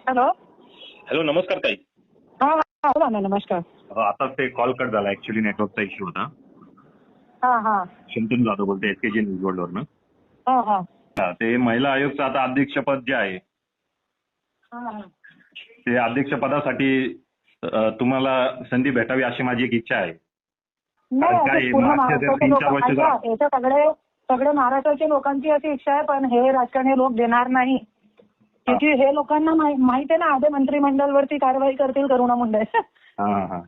Hello. Hello, नमस्कार ताई. हा हा बोला ना. नमस्कार. आता ते कॉल कट झाला, ऍक्च्युली नेटवर्कचा इश्यू होता. हा हा शंतनू जाधव बोलते, SKG न्यूज वर्ल्ड वरनं. हा हा ते महिला आयोगचं आता अध्यक्षपद जे आहे हा. ते अध्यक्षपदासाठी तुम्हाला संधी भेटावी अशी माझी एक इच्छा आहे. नाही, काय असं पूर्ण मागच्या महाराष्ट्राचे 3-4 लोक ऐका, वर्षाचा याच्या सगळे सगळे महाराष्ट्राच्या लोकांची अशी इच्छा आहे, पण हे राजकारणी लोक देणार नाही. किती हे लोकांना माहिती आहे ना, आधे मंत्रिमंडळवरती कारवाई करतील करुणा मुंडे. हा.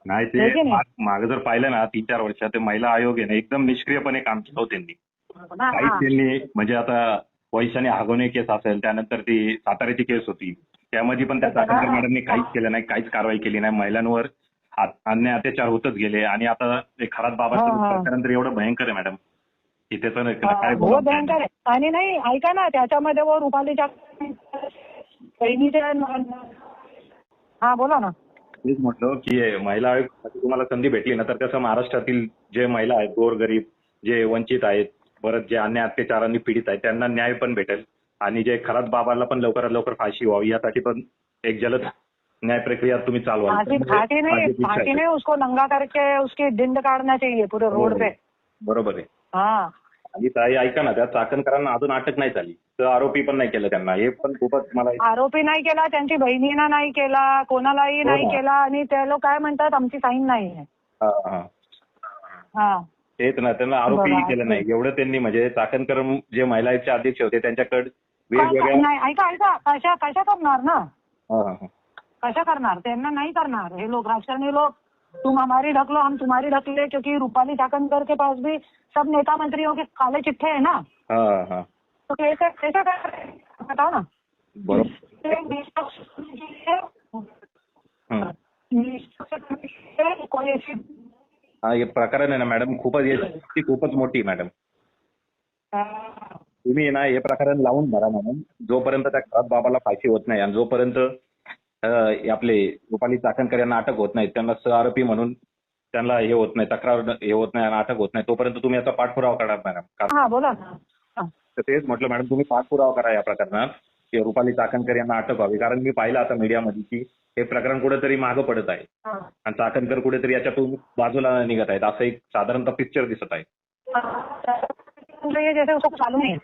नाही, हे की ते नाही? मागे जर पाहिलं ना 3-4 वर्षात ते महिला आयोग आहे ना, एकदम निष्क्रियपणे काम केलं होतं त्यांनी. हा, काहीच हा. त्यांनी म्हणजे आता वैशाली हागवणे केस असेल, त्यानंतर ती साताऱ्याची केस होती, त्यामध्ये पण त्या चाकणकर मॅडमनी काहीच केलं नाही, काहीच कारवाई केली नाही. महिलांवर अन्याय अत्याचार होतच गेले आणि आता ते खरात बाबाचं प्रकरण तर एवढं भयंकर आहे मॅडम की त्याचं काय हो, बोलावं भयंकर आहे. आणि नाही, ऐका ना, त्याच्यामध्ये वर रुपालीच्या बहिणीच्या. हा बोला ना. तेच म्हटलं की महिला आयोगासाठी तुम्हाला संधी भेटली ना, तर कसं महाराष्ट्रातील जे महिला आहेत, गोरगरीब, जे वंचित आहेत, परत जे अन्याय अत्याचारांनी पीडित आहेत, त्यांना न्याय पण भेटेल आणि जे खरात बाबाला पण लवकरात लवकर फाशी व्हावी यासाठी पण एक जलद न्याय प्रक्रिया तुम्ही चालवाल. फांसी नहीं, उसको नंगा करके उसकी दिंड काढना चाहिए पूरे रोड पे. बरोबर आहे. हा. आणि ताई ऐका ना, त्या चाकणकरांना अजून अटक नाही झाली, तर आरोपी पण नाही केलं त्यांना, हे पण खूपच मला आरोपी नाही केला, त्यांची बहिणीनं नाही केला, कोणालाही नाही केला, आणि ते लोक काय म्हणतात, आमची साईन नाही आहे. हा. तेच ना, त्यांना आरोपी केलं नाही एवढं त्यांनी, म्हणजे चाकणकर जे महिलाचे अध्यक्ष होते त्यांच्याकडे वेगवेगळ्या नाही, ऐका कशा करणार ना, कशा करणार, त्यांना नाही करणार हे लोक, राजकारणी लोक. तुम हमारी ढक लो, हम तुम्हारी ढक ले, क्योंकि रूपाली चाकणकर के पास भी सब नेता मंत्रियों के काले चिट्ठे है ना. तो कैसा बताओ ना. हा, हे प्रकरण आहे ना मॅडम, खूपच मोठी मॅडम. तुम्ही ना हे प्रकरण लावून धरा मॅडम, जोपर्यंत त्या खरात बाबाला फाशी होत नाही आणि जोपर्यंत आपले रुपाली चाकणकर यांना अटक होत नाही, त्यांना सहआरोपी म्हणून त्यांना हे होत नाही, तक्रार हे होत नाही आणि अटक होत नाही, तोपर्यंत तुम्ही याचा पाठपुरावा करा मॅडम. हा बोला ना. तर तेच म्हटलं मॅडम, तुम्ही पाठपुरावा करा या प्रकरणात की रुपाली चाकणकर यांना अटक व्हावी, कारण मी पाहिलं आता मीडियामध्ये की हे प्रकरण कुठेतरी मागं पडत आहे आणि चाकणकर कुठेतरी याच्यातून बाजूला निघत आहेत, असं एक साधारणतः पिक्चर दिसत आहे. जैसे उसको चालू नहीं है.